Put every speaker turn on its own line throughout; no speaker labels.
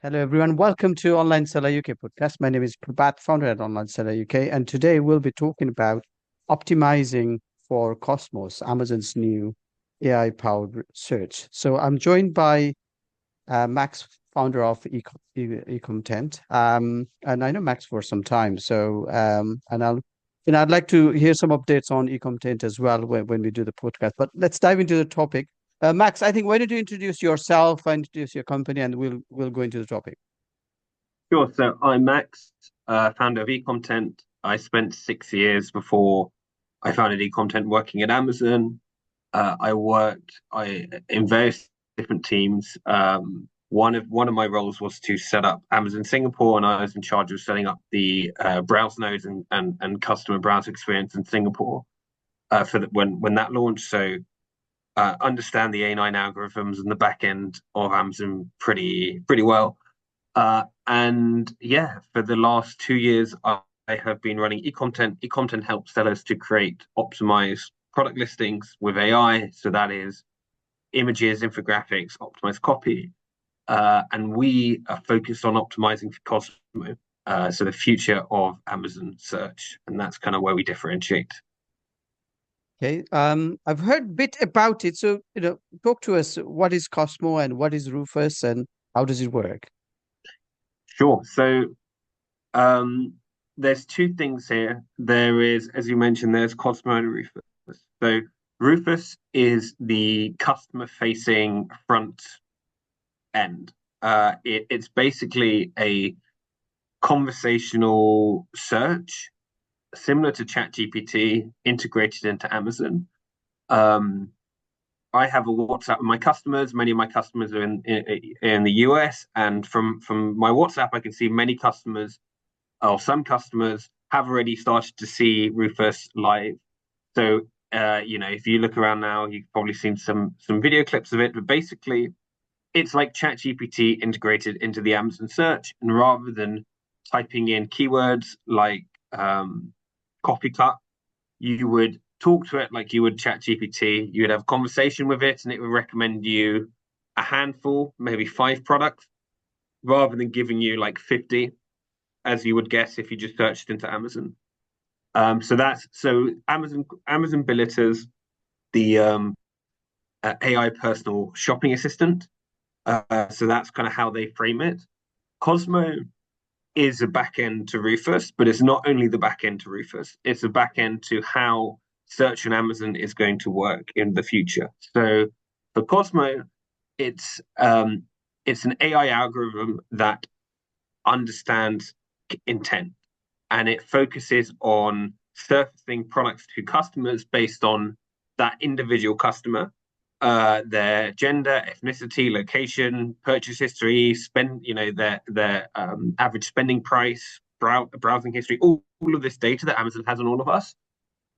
Hello, everyone. Welcome to Online Seller UK podcast. My name is Prabhat, founder at Online Seller UK, and today we'll be talking about optimizing for Cosmos, Amazon's new AI-powered search. So I'm joined by Max, founder of Econtent, and I know Max for some time. I'd like to hear some updates on Econtent as well when we do the podcast. But let's dive into the topic. Max, I think why don't you introduce yourself, introduce your company, and we'll go into the topic.
Sure. So I'm Max, founder of eContent. I spent 6 years before I founded eContent working at Amazon. I worked in various different teams. One of my roles was to set up Amazon Singapore, and I was in charge of setting up the browse nodes and customer browser experience in Singapore when that launched. So understand the A9 algorithms and the back end of Amazon pretty well. And yeah, for the last 2 years, I have been running eContent. eContent helps sellers to create optimized product listings with AI. So that is images, infographics, optimized copy. And we are focused on optimizing for COSMO, so the future of Amazon search. And that's kind of where we differentiate.
Okay. I've heard a bit about it. So, talk to us. What is Cosmo and what is Rufus and how does it work?
Sure. So um, there's two things here. There is, as you mentioned, there's Cosmo and Rufus. So Rufus is the customer-facing front end. It's basically a conversational search similar to ChatGPT integrated into Amazon. Um, I have a WhatsApp with my customers. Many of my customers are in the US, and from my WhatsApp, I can see many customers or some customers have already started to see Rufus live. So if you look around now, you've probably seen some video clips of it. But basically, it's like ChatGPT integrated into the Amazon search, and rather than typing in keywords like coffee cut, you would talk to it like you would ChatGPT. You would have a conversation with it, and it would recommend you a handful, maybe 5 products, rather than giving you like 50, as you would guess if you just searched into Amazon. So Amazon Billiters, the AI personal shopping assistant. So that's kind of how they frame it. Cosmo is a back end to Rufus, but it's not only the back end to Rufus, it's a back end to how search on Amazon is going to work in the future. So for Cosmo, it's it's an AI algorithm that understands intent, and it focuses on surfacing products to customers based on that individual customer, their gender, ethnicity, location, purchase history, their average spending price, browsing history, all of this data that Amazon has on all of us.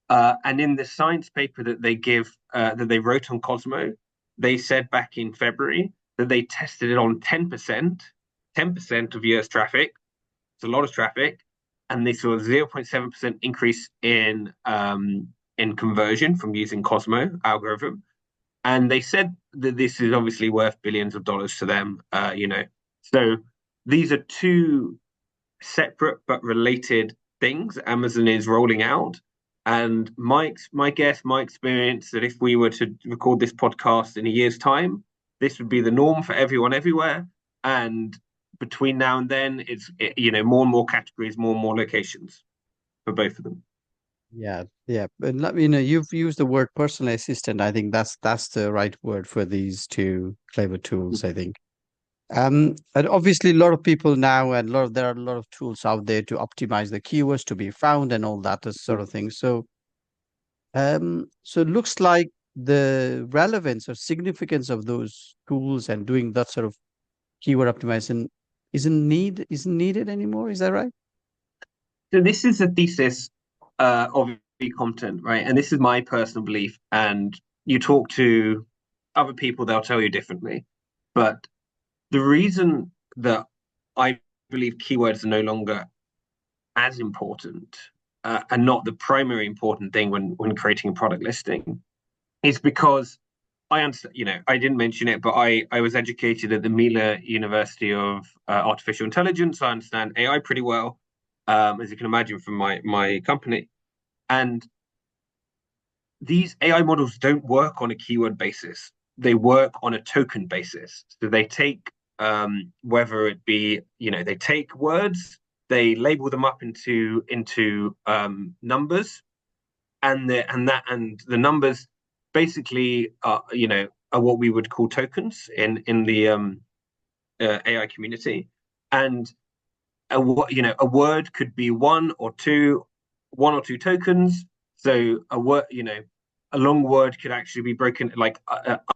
And in the science paper that they wrote on Cosmo, they said back in February that they tested it on 10% of US traffic. It's a lot of traffic, and they saw a 0.7% increase in conversion from using Cosmo algorithm. And they said that this is obviously worth billions of dollars to them. So these are two separate but related things Amazon is rolling out. And my guess, my experience, that if we were to record this podcast in a year's time, this would be the norm for everyone everywhere. And between now and then, more and more categories, more and more locations for both of them.
Yeah, yeah. And you've used the word personal assistant. I think that's the right word for these two clever tools, I think. And obviously a lot of people now and there are a lot of tools out there to optimize the keywords to be found and all that sort of thing. So it looks like the relevance or significance of those tools and doing that sort of keyword optimization isn't needed anymore. Is that right?
So this is a thesis of content, right? And this is my personal belief. And you talk to other people, they'll tell you differently. But the reason that I believe keywords are no longer as important, and not the primary important thing when creating a product listing, is because I understand, I didn't mention it, but I was educated at the Mila University of Artificial Intelligence. I understand AI pretty well, as you can imagine from my company. And these AI models don't work on a keyword basis. They work on a token basis. So they take whether it be, they take words, they label them up into numbers, and the numbers basically are what we would call tokens in the AI community. And a word could be one or two tokens. So a long word could actually be broken, like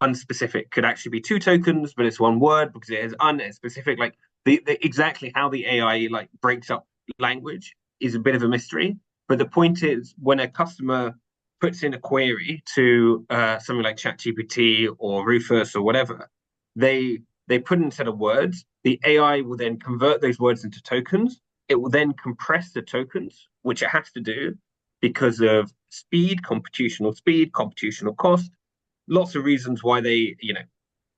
unspecific could actually be two tokens, but it's one word because it is unspecific. Like exactly how the AI like breaks up language is a bit of a mystery. But the point is, when a customer puts in a query to something like ChatGPT or Rufus or whatever, they put in a set of words. The AI will then convert those words into tokens. It will then compress the tokens, which it has to do because of speed, computational cost. Lots of reasons why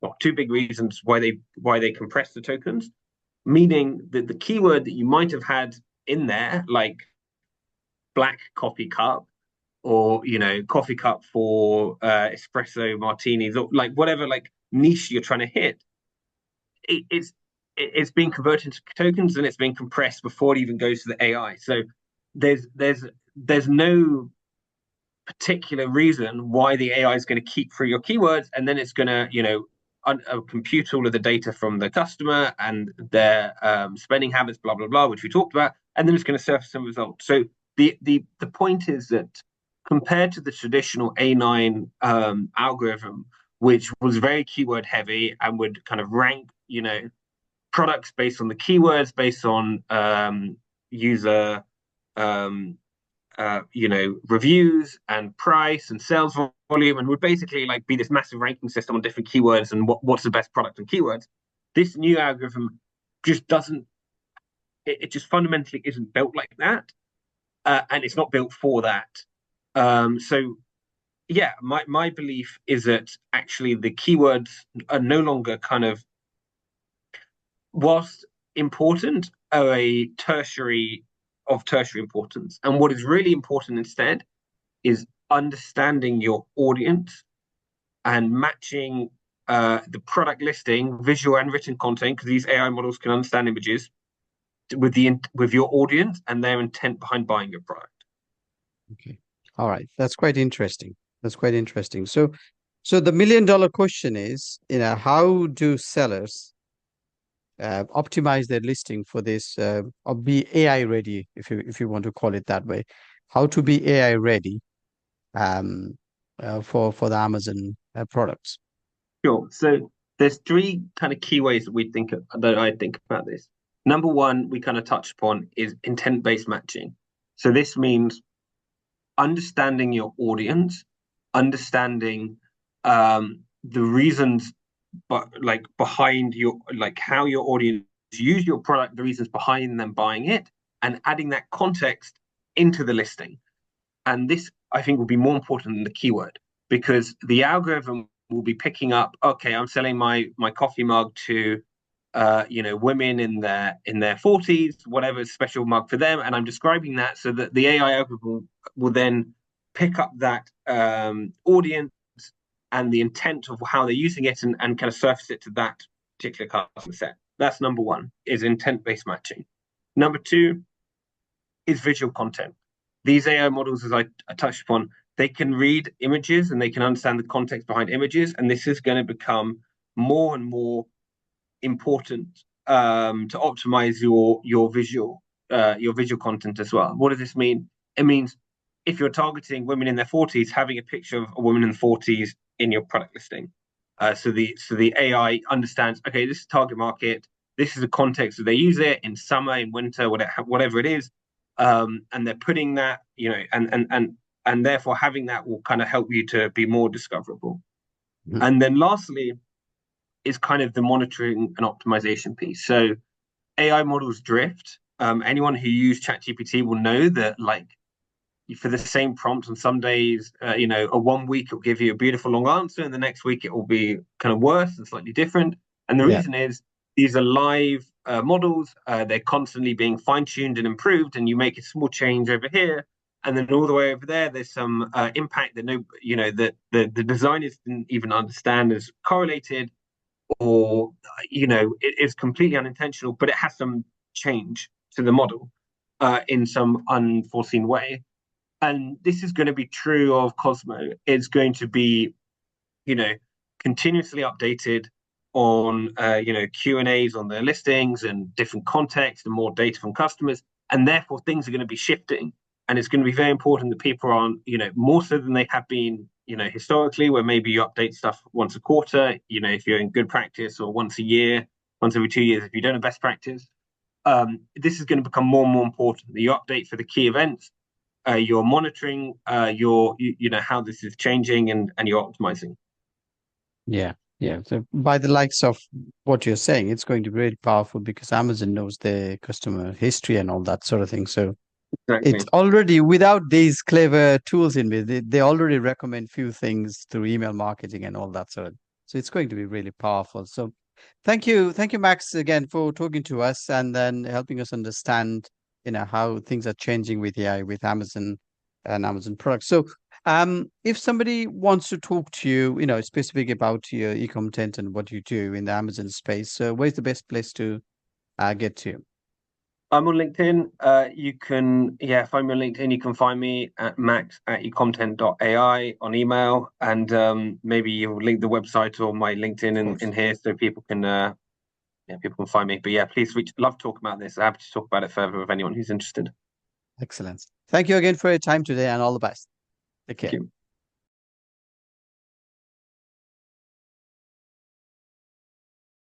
not two big reasons why they compress the tokens. Meaning that the keyword that you might have had in there, like black coffee cup, or coffee cup for espresso martinis, or like whatever like niche you're trying to hit, it's being converted into tokens and it's being compressed before it even goes to the AI. So there's no particular reason why the AI is going to keep through your keywords, and then it's going to compute all of the data from the customer and their spending habits, blah blah blah, which we talked about, and then it's going to surface some results. So the point is that compared to the traditional A9 algorithm, which was very keyword heavy and would kind of rank products based on the keywords, based on user reviews and price and sales volume, and would basically like be this massive ranking system on different keywords and what's the best product and keywords. This new algorithm just doesn't. It just fundamentally isn't built like that, and it's not built for that. So yeah, my belief is that actually the keywords are no longer kind of, whilst important, are a tertiary importance. And what is really important instead is understanding your audience and matching the product listing, visual and written content, because these AI models can understand images, with your audience and their intent behind buying your product.
Okay. All right. That's quite interesting. That's quite interesting. So the million-dollar question is, how do sellers optimize their listing for this, or be AI ready, if you want to call it that way? How to be AI ready for the Amazon products?
Sure. So there's three kind of key ways that I think about this. Number one, we kind of touched upon, is intent-based matching. So this means understanding your audience, understanding the reasons, but like behind how your audience use your product, the reasons behind them buying it, and adding that context into the listing. And this, I think, will be more important than the keyword, because the algorithm will be picking up, okay, I'm selling my coffee mug to women in their 40s, whatever special mug for them, and I'm describing that so that the AI algorithm will then pick up that audience and the intent of how they're using it, and kind of surface it to that particular customer set. That's number one, is intent-based matching. Number two is visual content. These AI models, as I touched upon, they can read images and they can understand the context behind images, and this is going to become more and more important to optimize your visual content as well. What does this mean? It means if you're targeting women in their 40s, having a picture of a woman in the 40s in your product listing. So the AI understands, okay, this is target market. This is the context that they use it in summer, in winter, whatever it is, and they're putting that, and therefore having that will kind of help you to be more discoverable. Mm-hmm. And then lastly is kind of the monitoring and optimization piece. So AI models drift. Anyone who used ChatGPT will know that, like, for the same prompt. On some days, a 1 week it'll give you a beautiful long answer, and the next week it will be kind of worse and slightly different. And the
Yeah.
reason is these are live models. They're constantly being fine tuned and improved, and you make a small change over here, and then all the way over there, there's some impact that that the designers didn't even understand is correlated, or it is completely unintentional, but it has some change to the model in some unforeseen way. And this is going to be true of Cosmo. It's going to be, you know, continuously updated on, Q&As on their listings and different context and more data from customers. And therefore, things are going to be shifting. And it's going to be very important that people are on, more so than they have been, historically, where maybe you update stuff once a quarter, if you're in good practice, or once a year, once every 2 years, if you don't have best practice. This is going to become more and more important. You update for the key events, you're monitoring how this is changing, and you're optimizing.
Yeah. Yeah. So by the likes of what you're saying, it's going to be really powerful because Amazon knows the customer history and all that sort of thing. So it's
Exactly.
already without these clever tools in it, they already recommend few things through email marketing and all that sort of. So it's going to be really powerful. So thank you, Max, again for talking to us and then helping us understand, how things are changing with AI, with Amazon and Amazon products. So if somebody wants to talk to you, specific about your e-content and what you do in the Amazon space, so where's the best place to get to you?
I'm on LinkedIn. You can, yeah, find me on LinkedIn. You can find me at max@econtent.ai on email, and maybe you'll link the website or my LinkedIn
Of
in
course.
here so people can find me. But yeah, please reach. Love to talk about this. I'm happy to talk about it further with anyone who's interested.
Excellent. Thank you again for your time today and all the best. Take
Thank
care.
you.